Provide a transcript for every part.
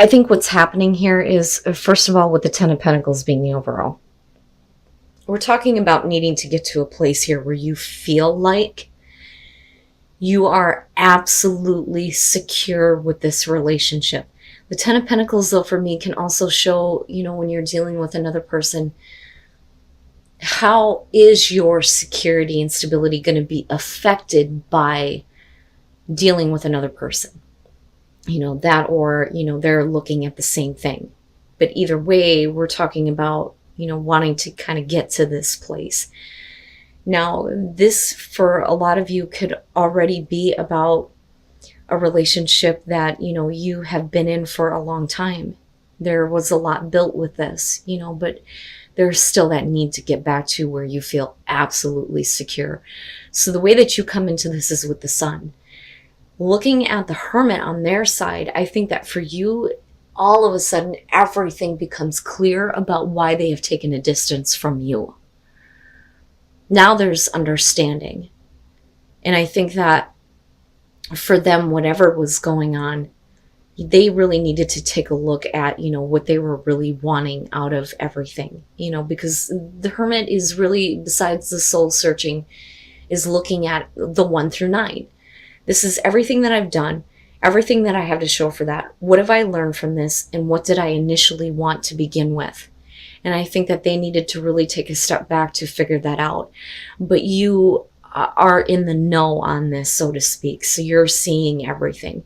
I think what's happening here is, first of all, with the Ten of Pentacles being the overall, we're talking about needing to get to a place here where you feel like you are absolutely secure with this relationship. The Ten of Pentacles, though, for me, can also show, when you're dealing with another person, how is your security and stability going to be affected by dealing with another person? That, or, they're looking at the same thing. But either way, we're talking about, wanting to kind of get to this place. Now, this for a lot of you could already be about a relationship that, you have been in for a long time. There was a lot built with this, but there's still that need to get back to where you feel absolutely secure. So the way that you come into this is with the Sun. Looking at the Hermit on their side, I think that for you, all of a sudden, everything becomes clear about why they have taken a distance from you. Now there's understanding. And I think that for them, whatever was going on, they really needed to take a look at, what they were really wanting out of everything, because the Hermit is really, besides the soul searching, is looking at the 1 through 9. This is everything that I've done, everything that I have to show for that. What have I learned from this? And what did I initially want to begin with? And I think that they needed to really take a step back to figure that out. But you are in the know on this, so to speak. So you're seeing everything.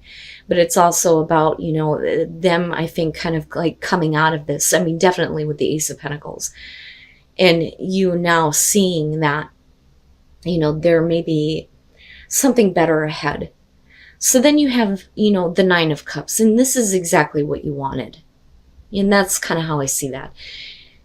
But it's also about, them, I think, kind of like coming out of this. I mean, definitely with the Ace of Pentacles. And you now seeing that, there may be something better ahead. So then you have, the 9 of Cups. And this is exactly what you wanted. And that's kind of how I see that.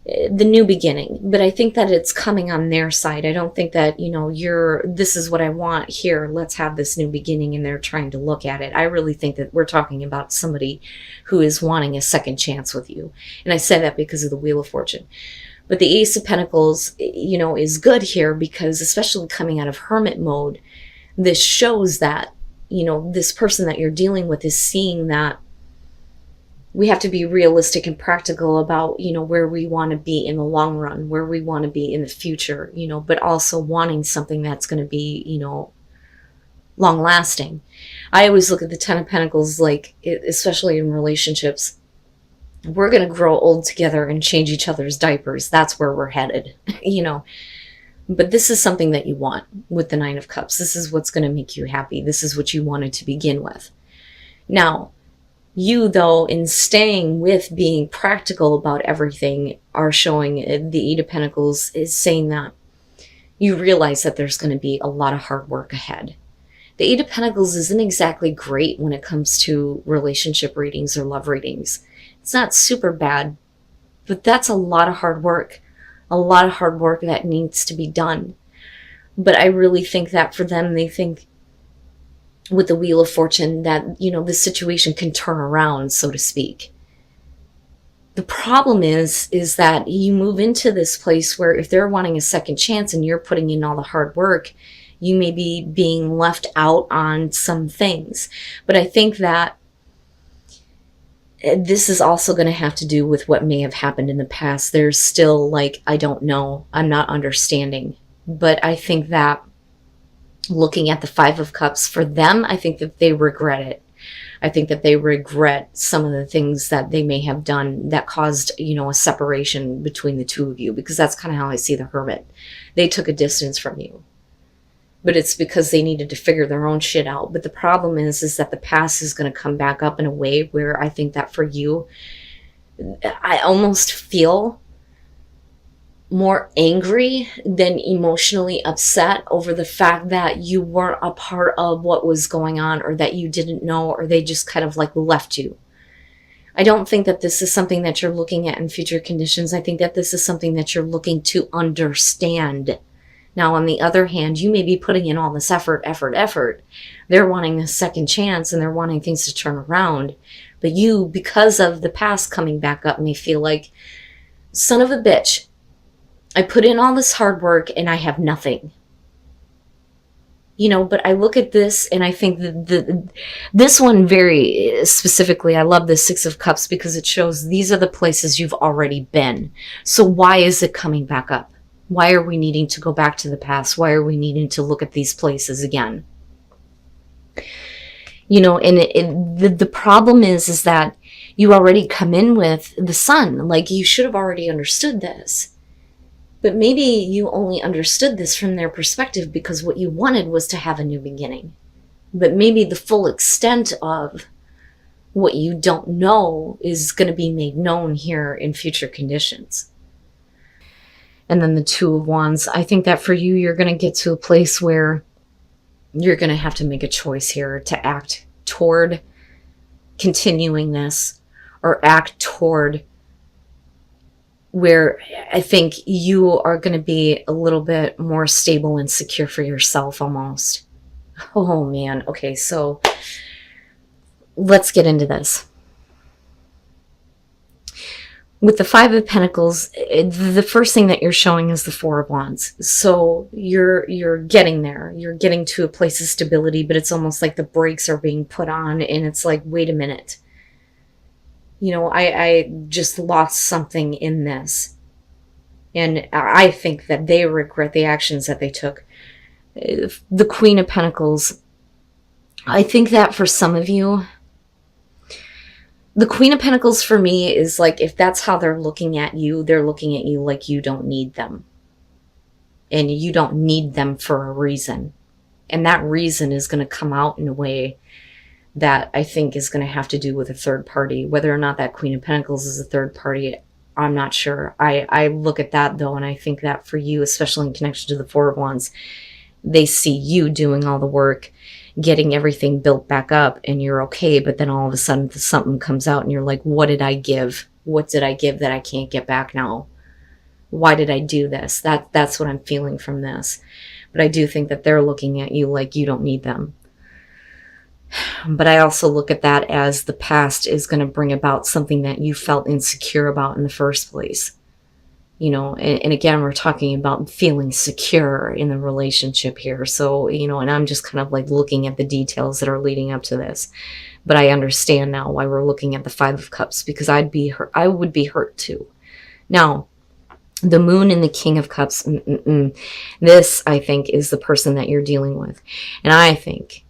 The new beginning. But I think that it's coming on their side. I don't think that, this is what I want here. Let's have this new beginning. And they're trying to look at it. I really think that we're talking about somebody who is wanting a second chance with you. And I say that because of the Wheel of Fortune. But the Ace of Pentacles, is good here because, especially coming out of Hermit mode, this shows that, this person that you're dealing with is seeing that we have to be realistic and practical about, where we want to be in the long run, where we want to be in the future, but also wanting something that's going to be, long lasting. I always look at the Ten of Pentacles, like, especially in relationships, we're going to grow old together and change each other's diapers. That's where we're headed, But this is something that you want with the 9 of Cups. This is what's going to make you happy. This is what you wanted to begin with. Now, you, though, in staying with being practical about everything, are showing the 8 of Pentacles is saying that you realize that there's going to be a lot of hard work ahead. The 8 of Pentacles isn't exactly great when it comes to relationship readings or love readings. It's not super bad, but that's a lot of hard work. A lot of hard work that needs to be done. But I really think that for them, they think with the Wheel of Fortune that, this situation can turn around, so to speak. The problem is that you move into this place where if they're wanting a second chance and you're putting in all the hard work, you may be being left out on some things. But I think that this is also going to have to do with what may have happened in the past. There's still I don't know. I'm not understanding. But I think that looking at the 5 of Cups, for them, I think that they regret it. I think that they regret some of the things that they may have done that caused, a separation between the two of you, because that's kind of how I see the Hermit. They took a distance from you. But it's because they needed to figure their own shit out. But the problem is that the past is going to come back up in a way where I think that for you, I almost feel more angry than emotionally upset over the fact that you weren't a part of what was going on, or that you didn't know, or they just kind of left you. I don't think that this is something that you're looking at in future conditions. I think that this is something that you're looking to understand. Now, on the other hand, you may be putting in all this effort. They're wanting this second chance and they're wanting things to turn around. But you, because of the past coming back up, may feel like, son of a bitch, I put in all this hard work and I have nothing. But I look at this and I think this one very specifically, I love the Six of Cups because it shows these are the places you've already been. So why is it coming back up? Why are we needing to go back to the past? Why are we needing to look at these places again? And the problem is that you already come in with the Sun. Like, you should have already understood this. But maybe you only understood this from their perspective because what you wanted was to have a new beginning. But maybe the full extent of what you don't know is going to be made known here in future conditions. And then the Two of Wands. I think that for you, you're going to get to a place where you're going to have to make a choice here to act toward continuing this, or act toward where I think you are going to be a little bit more stable and secure for yourself almost. Oh man. Okay, so let's get into this. With the Five of Pentacles, the first thing that you're showing is the Four of Wands. So you're getting there. You're getting to a place of stability, but it's almost like the brakes are being put on and it's like, wait a minute. I just lost something in this. And I think that they regret the actions that they took. The Queen of Pentacles. I think that for some of you, the Queen of Pentacles for me is like, if that's how they're looking at you like you don't need them. And you don't need them for a reason. And that reason is going to come out in a way that I think is going to have to do with a third party. Whether or not that Queen of Pentacles is a third party, I'm not sure. I look at that though, and I think that for you, especially in connection to the Four of Wands, they see you doing all the work, getting everything built back up, and you're okay, but then all of a sudden something comes out and you're like, what did I give? What did I give that I can't get back now? Why did I do this? That's what I'm feeling from this. But I do think that they're looking at you like you don't need them. But I also look at that as the past is going to bring about something that you felt insecure about in the first place. And again, we're talking about feeling secure in the relationship here. So, and I'm just kind of like looking at the details that are leading up to this. But I understand now why we're looking at the Five of Cups, because I would be hurt too. Now, the Moon and the King of Cups, this, I think, is the person that you're dealing with. And I think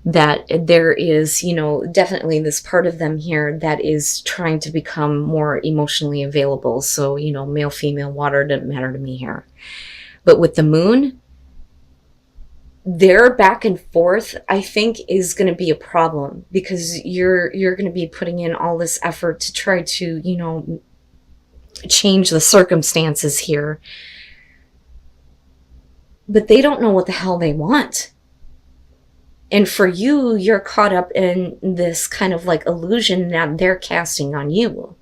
that there is, definitely this part of them here that is trying to become more emotionally available. So, male, female, water, doesn't matter to me here. But with the Moon, their back and forth, I think, is going to be a problem, because you're going to be putting in all this effort to try to, change the circumstances here. But they don't know what the hell they want. And for you, you're caught up in this kind of like illusion that they're casting on you,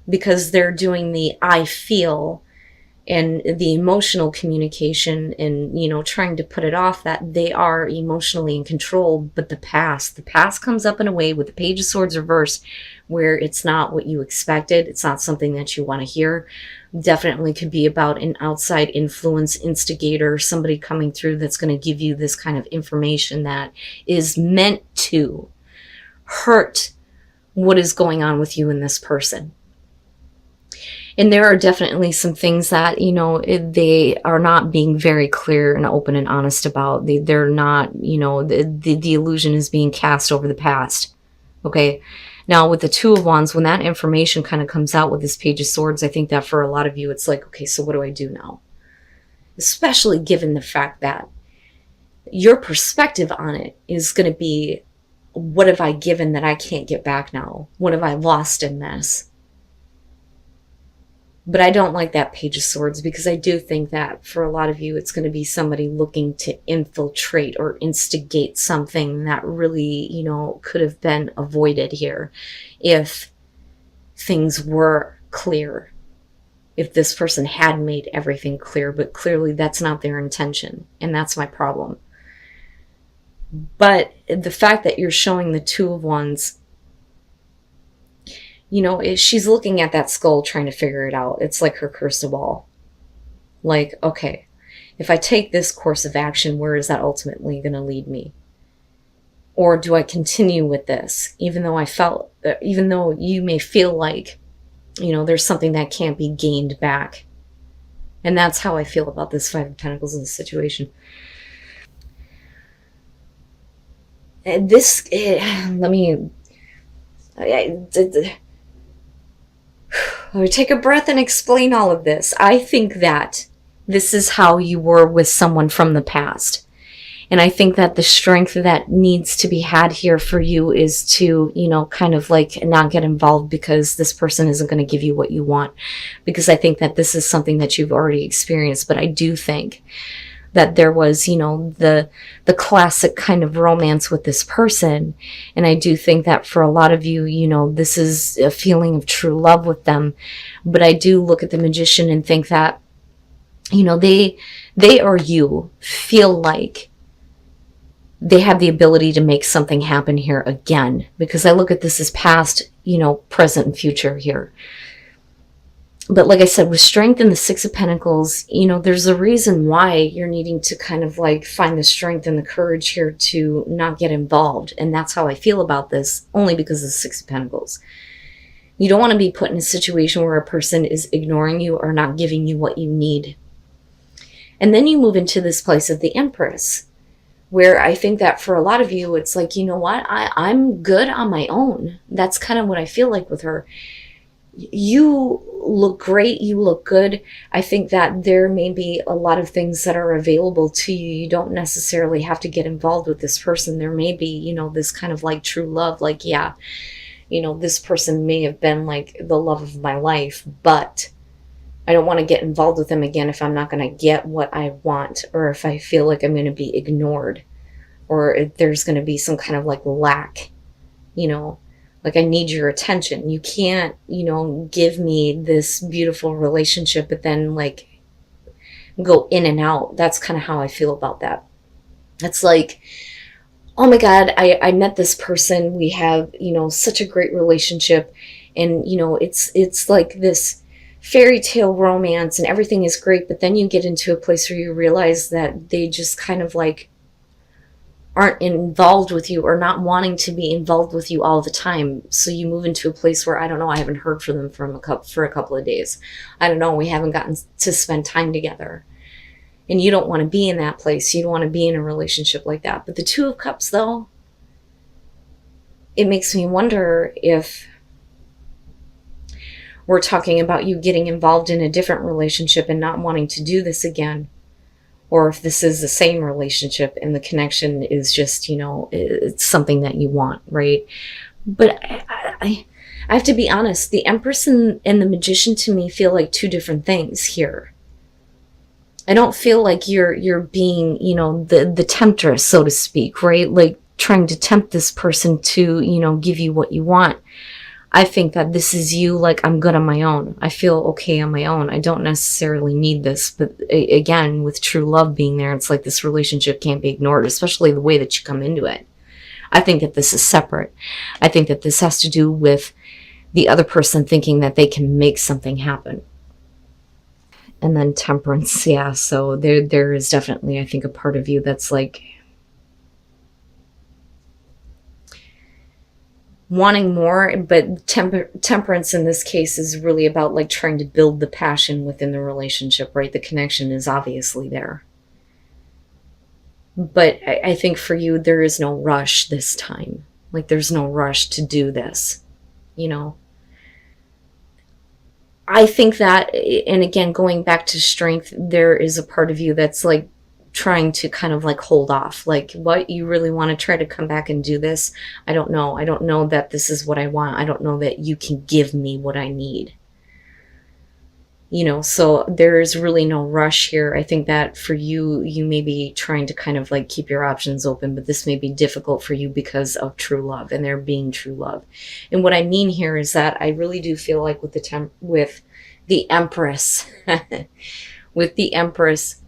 because they're doing the I feel and the emotional communication and, trying to put it off that they are emotionally in control. But the past comes up in a way with the Page of Swords reversed, where it's not what you expected. It's not something that you want to hear. Definitely could be about an outside influence, instigator, somebody coming through that's going to give you this kind of information that is meant to hurt what is going on with you and this person. And there are definitely some things that, they are not being very clear and open and honest about. They're not, the illusion is being cast over the past. Okay. Now, with the Two of Wands, when that information kind of comes out with this Page of Swords, I think that for a lot of you, it's like, okay, so what do I do now? Especially given the fact that your perspective on it is going to be, what have I given that I can't get back now? What have I lost in this? But I don't like that Page of Swords, because I do think that for a lot of you, it's going to be somebody looking to infiltrate or instigate something that really, could have been avoided here if things were clear. If this person had made everything clear, but clearly that's not their intention. And that's my problem. But the fact that you're showing the Two of Wands, she's looking at that skull trying to figure it out. It's like her crystal ball. Like, okay, If I take this course of action, where is that ultimately going to lead me? Or do I continue with this, even though you may feel like, there's something that can't be gained back? And that's how I feel about this Five of Pentacles in this situation. And let me take a breath and explain all of this. I think that this is how you were with someone from the past. And I think that the strength that needs to be had here for you is to, kind of like not get involved because this person isn't going to give you what you want. Because I think that this is something that you've already experienced. But I do think that there was, the classic kind of romance with this person. And I do think that for a lot of you, this is a feeling of true love with them. But I do look at the Magician and think that, they or you feel like they have the ability to make something happen here again, because I look at this as past, present and future here. But like I said, with strength in the Six of Pentacles, there's a reason why you're needing to kind of like find the strength and the courage here to not get involved. And that's how I feel about this, only because of the Six of Pentacles. You don't want to be put in a situation where a person is ignoring you or not giving you what you need. And then you move into this place of the Empress, where I think that for a lot of you, it's like, I'm good on my own. That's kind of what I feel like with her. You look great. You look good. I think that there may be a lot of things that are available to you. You don't necessarily have to get involved with this person. There may be, this kind of like true love. Like, yeah, this person may have been like the love of my life, but I don't want to get involved with them again if I'm not going to get what I want, or if I feel like I'm going to be ignored, or if there's going to be some kind of like lack, like I need your attention. You can't, give me this beautiful relationship, but then like go in and out. That's kind of how I feel about that. It's like, oh my God, I met this person. We have, such a great relationship. And, it's like this fairy tale romance and everything is great, but then you get into a place where you realize that they just kind of like aren't involved with you, or not wanting to be involved with you all the time. So you move into a place where, I don't know, I haven't heard from them for a couple of days. I don't know, we haven't gotten to spend time together. And you don't want to be in that place. You don't want to be in a relationship like that. But the Two of Cups, though, it makes me wonder if we're talking about you getting involved in a different relationship and not wanting to do this again. Or if this is the same relationship and the connection is just, it's something that you want, right? But I have to be honest, the Empress and the Magician to me feel like two different things here. I don't feel like you're being, the temptress, so to speak, right? Like trying to tempt this person to, give you what you want. I think that this is you, like, I'm good on my own. I feel okay on my own. I don't necessarily need this. But again, with true love being there, it's like this relationship can't be ignored, especially the way that you come into it. I think that this is separate. I think that this has to do with the other person thinking that they can make something happen. And then Temperance, yeah. So there is definitely, I think, a part of you that's like wanting more, but temperance in this case is really about like trying to build the passion within the relationship, right? The connection is obviously there. But I think for you, there is no rush this time. Like there's no rush to do this, I think that, and again, going back to strength, there is a part of you that's like trying to kind of like hold off. Like, what, you really want to try to come back and do this? I don't know. I don't know that this is what I want. I don't know that you can give me what I need. So there is really no rush here. I think that for you, you may be trying to kind of like keep your options open, but this may be difficult for you because of true love and there being true love. And what I mean here is that I really do feel like with the Empress, with the Empress,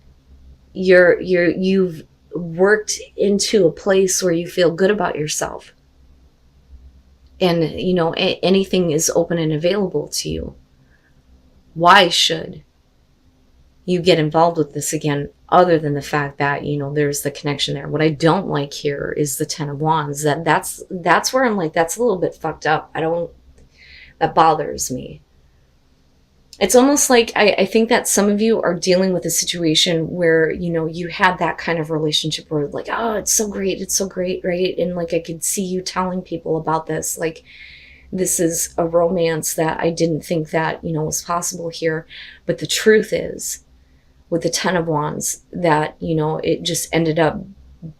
you've worked into a place where you feel good about yourself. And, anything is open and available to you. Why should, you get involved with this again, other than the fact that, you know, there's the connection there. What I don't like here is the Ten of Wands. That's where I'm like, that's a little bit fucked up. That bothers me. It's almost like I think that some of you are dealing with a situation where, you know, you had that kind of relationship where like, oh, it's so great, right? And like, I could see you telling people about this, like, this is a romance that I didn't think that, you know, was possible here. But the truth is, with the Ten of Wands, that, you know, it just ended up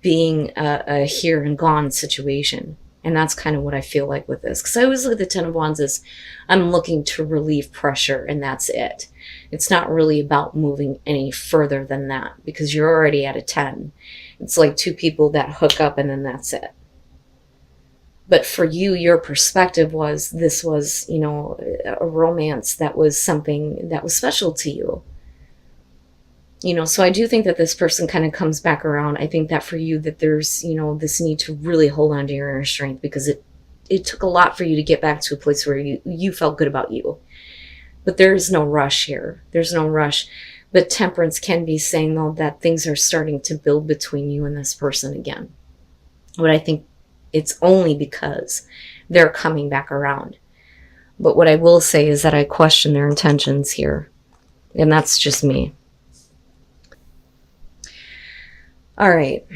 being a here and gone situation. And that's kind of what I feel like with this. Because I always look at the Ten of Wands as I'm looking to relieve pressure, and that's it. It's not really about moving any further than that, because you're already at a 10. It's like two people that hook up and then that's it. But for you, your perspective was, this was, you know, a romance that was something that was special to you. You know, so I do think that this person kind of comes back around. I think that for you, that there's, you know, this need to really hold on to your inner strength, because it took a lot for you to get back to a place where you felt good about you. But there is no rush here. There's no rush. But Temperance can be saying, though, that things are starting to build between you and this person again. But I think it's only because they're coming back around. But what I will say is that I question their intentions here. And that's just me. All right.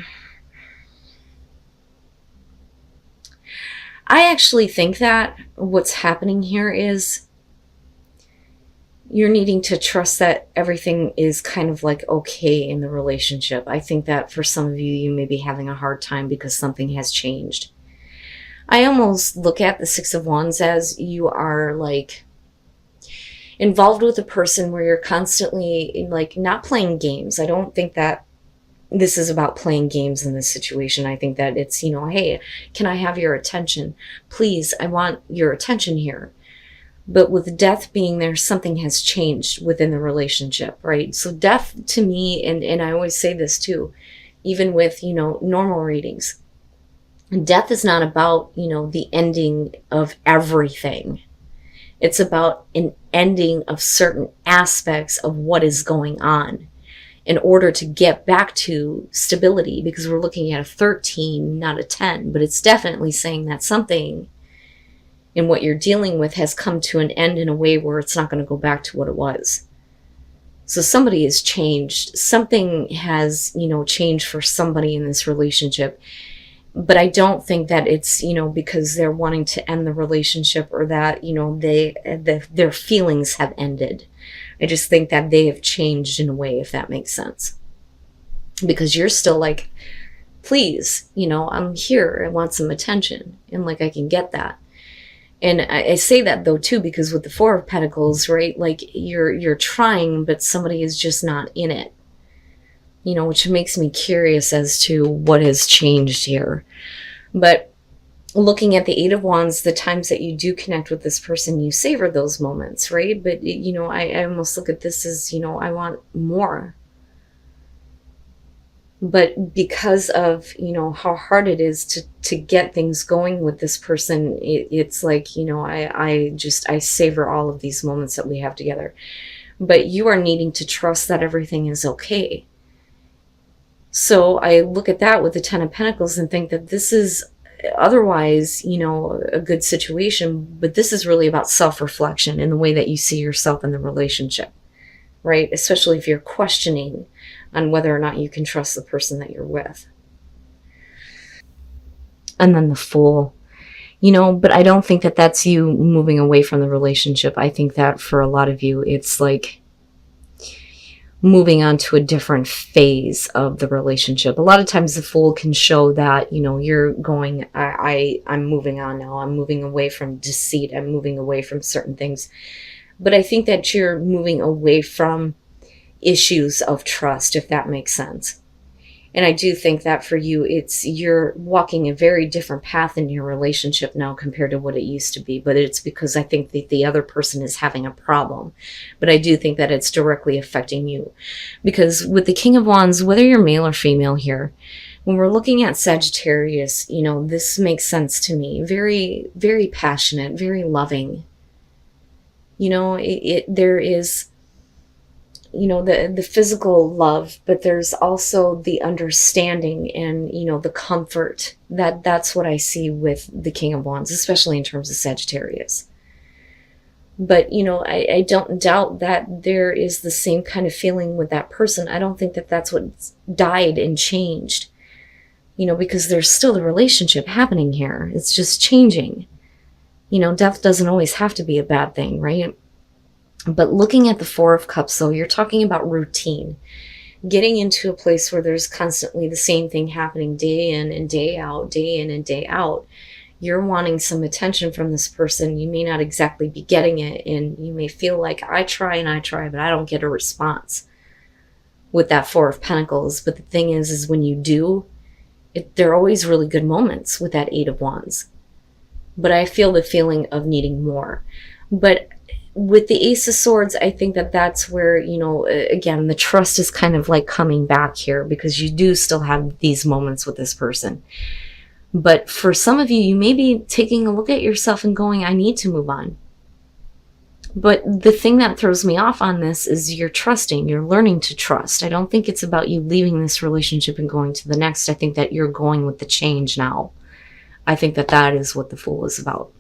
I actually think that what's happening here is you're needing to trust that everything is kind of like okay in the relationship. I think that for some of you, you may be having a hard time because something has changed. I almost look at the Six of Wands as you are like involved with a person where you're constantly like not playing games. I don't think that this is about playing games in this situation. I think that it's, you know, hey, can I have your attention? Please, I want your attention here. But with death being there, something has changed within the relationship, right? So death to me, and I always say this too, even with, you know, normal readings, death is not about, you know, the ending of everything. It's about an ending of certain aspects of what is going on, in order to get back to stability, because we're looking at a 13, not a 10, but it's definitely saying that something in what you're dealing with has come to an end in a way where it's not going to go back to what it was. So somebody has changed. Something has, you know, changed for somebody in this relationship. But I don't think that it's, you know, because they're wanting to end the relationship, or that, you know, their feelings have ended. I just think that they have changed in a way, if that makes sense. Because you're still like, please, you know, I'm here. I want some attention. And like, I can get that. And I say that though too, because with the Four of Pentacles, right? Like you're trying, but somebody is just not in it. You know, which makes me curious as to what has changed here. But looking at the Eight of Wands, the times that you do connect with this person, you savor those moments, right? But, you know, I almost look at this as, you know, I want more. But because of, you know, how hard it is to get things going with this person, it's like, you know, I savor all of these moments that we have together. But you are needing to trust that everything is okay. So I look at that with the Ten of Pentacles and think that this is otherwise, you know, a good situation, but this is really about self-reflection in the way that you see yourself in the relationship, right? Especially if you're questioning on whether or not you can trust the person that you're with. And then the Fool, you know, but I don't think that that's you moving away from the relationship. I think that for a lot of you, it's like moving on to a different phase of the relationship. A lot of times the Fool can show that, you know, you're going, I'm moving on now. I'm moving away from deceit. I'm moving away from certain things. But I think that you're moving away from issues of trust, if that makes sense. And I do think that for you, you're walking a very different path in your relationship now compared to what it used to be. But it's because I think that the other person is having a problem. But I do think that it's directly affecting you. Because with the King of Wands, whether you're male or female here, when we're looking at Sagittarius, you know, this makes sense to me. Very, very passionate, very loving. You know, there is you know, the physical love, but there's also the understanding and, you know, the comfort. That's what I see with the King of Wands, especially in terms of Sagittarius. But, you know, I don't doubt that there is the same kind of feeling with that person. I don't think that that's what died and changed, you know, because there's still the relationship happening here. It's just changing. You know, death doesn't always have to be a bad thing, right? But looking at the Four of Cups, though, you're talking about routine. Getting into a place where there's constantly the same thing happening day in and day out, day in and day out. You're wanting some attention from this person. You may not exactly be getting it, and you may feel like I try and I try, but I don't get a response with that Four of Pentacles. But the thing is when you do, there are always really good moments with that Eight of Wands. But I feel the feeling of needing more. But with the Ace of Swords, I think that that's where, you know, again, the trust is kind of like coming back here, because you do still have these moments with this person. But for some of you, you may be taking a look at yourself and going, I need to move on. But the thing that throws me off on this is you're trusting, you're learning to trust. I don't think it's about you leaving this relationship and going to the next. I think that you're going with the change now. I think that that is what the Fool is about.